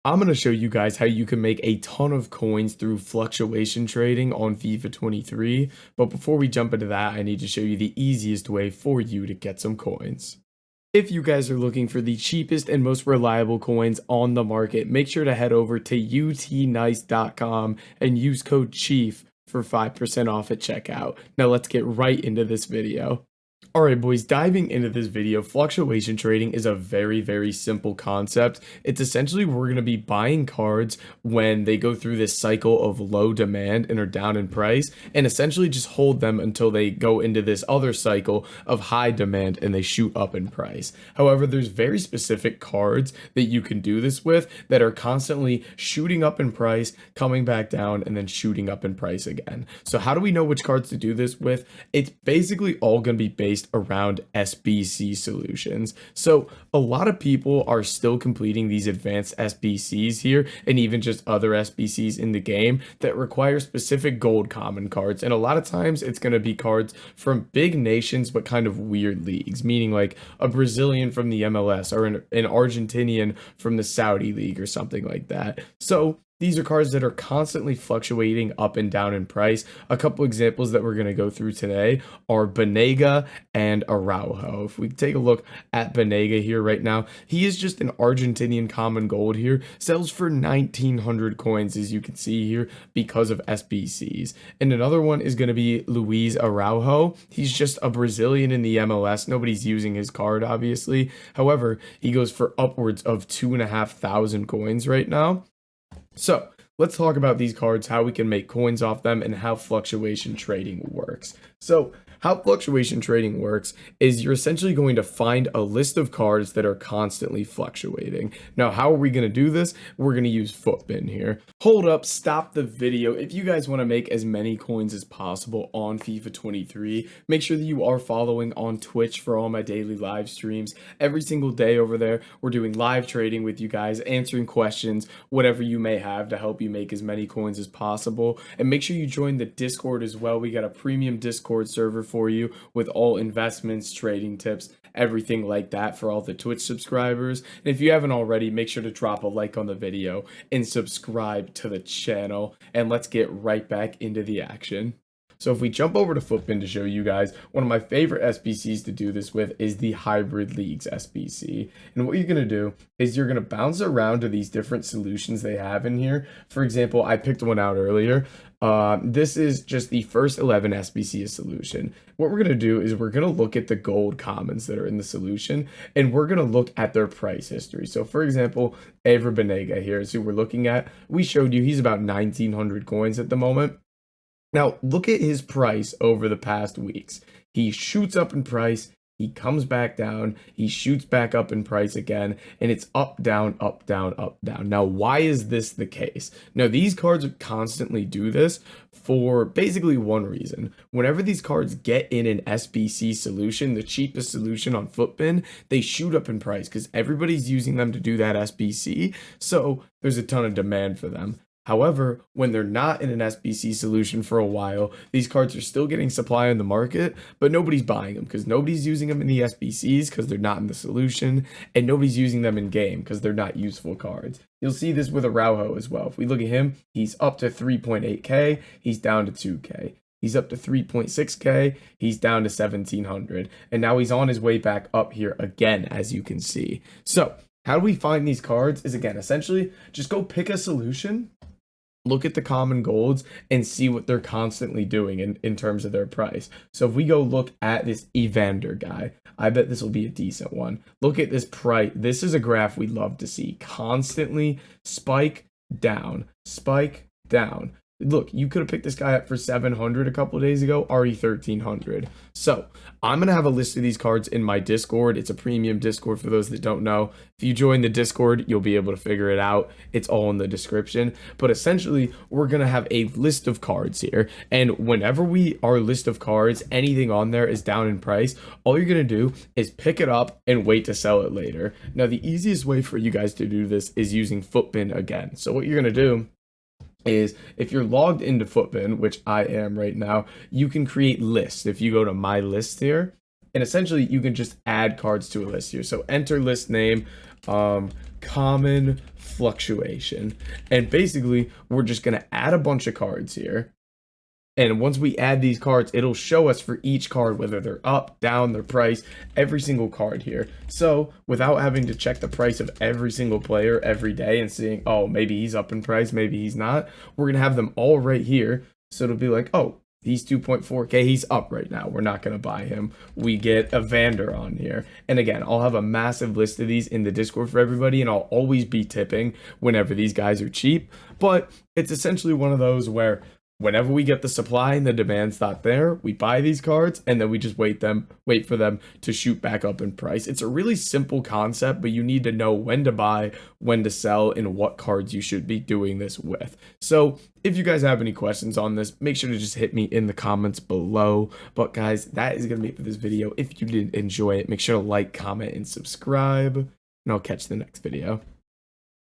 I'm going to show you guys how you can make a ton of coins through fluctuation trading on FIFA 23. But before we jump into that, I need to show you the easiest way for you to get some coins. If you guys are looking for the cheapest and most reliable coins on the market, make sure to head over to utnice.com and use code CHIEF for 5% off at checkout. Now let's get right into this video. Alright boys, diving into this video, fluctuation trading is a very simple concept. It's essentially we're going to be buying cards when they go through this cycle of low demand and are down in price, and essentially just hold them until they go into this other cycle of high demand and they shoot up in price. However, there's very specific cards that you can do this with that are constantly shooting up in price, coming back down, and then shooting up in price again. So how do we know which cards to do this with? It's basically all going to be based around SBC solutions. So a lot of people are still completing these advanced SBCs here, and even just other SBCs in the game that require specific gold common cards. And a lot of times it's going to be cards from big nations but kind of weird leagues, meaning like a Brazilian from the MLS or an Argentinian from the Saudi league or something like that. So these are cards that are constantly fluctuating up and down in price. A couple examples that we're going to go through today are Banega and Araujo. If we take a look at Banega here right now, he is just an Argentinian common gold here, sells for 1,900 coins as you can see here because of SBCs. And another one is going to be Luis Araujo. He's just a Brazilian in the MLS. Nobody's using his card, obviously. However, he goes for upwards of 2,500 coins right now. So let's talk about these cards, how we can make coins off them, and how fluctuation trading works. So how fluctuation trading works is you're essentially going to find a list of cards that are constantly fluctuating. Now, how are we going to do this? We're going to use Footbin here. Hold up, stop the video. If you guys want to make as many coins as possible on FIFA 23, make sure that you are following on Twitch for all my daily live streams. Every single day over there, we're doing live trading with you guys, answering questions, whatever you may have to help you make as many coins as possible. And make sure you join the Discord as well. We got a premium Discord server for you with all investments, trading tips, everything like that for all the Twitch subscribers. And if you haven't already, make sure to drop a like on the video and subscribe to the channel. And let's get right back into the action. So if we jump over to Footbin to show you guys, one of my favorite SBCs to do this with is the Hybrid Leagues SBC. And what you're going to do is you're going to bounce around to these different solutions they have in here. For example, I picked one out earlier. This is just the first 11 SBC solution. What we're going to do is we're going to look at the gold commons that are in the solution, and we're going to look at their price history. So for example, Ever Banega here is who we're looking at. We showed you he's about 1,900 coins at the moment. Now, look at his price over the past weeks. He shoots up in price, he comes back down, he shoots back up in price again, and it's up, down, up, down, up, down. Now, why is this the case? Now, these cards constantly do this for basically one reason. Whenever these cards get in an SBC solution, the cheapest solution on Footbin, they shoot up in price because everybody's using them to do that SBC, so there's a ton of demand for them. However, when they're not in an SBC solution for a while, these cards are still getting supply on the market, but nobody's buying them because nobody's using them in the SBCs because they're not in the solution, and nobody's using them in game because they're not useful cards. You'll see this with Araujo as well. If we look at him, he's up to 3.8k, he's down to 2k. He's up to 3.6k, he's down to 1,700, and now he's on his way back up here again, as you can see. So, how do we find these cards is, again, essentially just go pick a solution, look at the common golds, and see what they're constantly doing in terms of their price. So if we go look at this Evander guy, I bet this will be a decent one. Look at this price. This is a graph we love to see. Constantly spike down, spike down. Look, you could have picked this guy up for 700 a couple of days ago, already 1,300. So I'm going to have a list of these cards in my Discord. It's a premium Discord for those that don't know. If you join the Discord, you'll be able to figure it out. It's all in the description. But essentially, we're going to have a list of cards here. And whenever our list of cards, anything on there is down in price, all you're going to do is pick it up and wait to sell it later. Now, the easiest way for you guys to do this is using Footbin again. So what you're going to do is if you're logged into Footbin, which I am right now, you can create lists. If you go to my list here, and essentially you can just add cards to a list here. So enter list name, common fluctuation. And basically, we're just going to add a bunch of cards here. And once we add these cards, it'll show us for each card whether they're up, down, their price, every single card here. So without having to check the price of every single player every day and seeing, oh, maybe he's up in price, maybe he's not, we're going to have them all right here. So it'll be like, oh, he's 2.4K, he's up right now. We're not going to buy him. We get a Vander on here. And again, I'll have a massive list of these in the Discord for everybody, and I'll always be tipping whenever these guys are cheap. But it's essentially one of those where whenever we get the supply and the demand's not there, we buy these cards and then we just wait for them to shoot back up in price. It's a really simple concept, but you need to know when to buy, when to sell, and what cards you should be doing this with. So if you guys have any questions on this, make sure to just hit me in the comments below. But guys, that is going to be it for this video. If you did enjoy it, make sure to like, comment, and subscribe, and I'll catch you in the next video.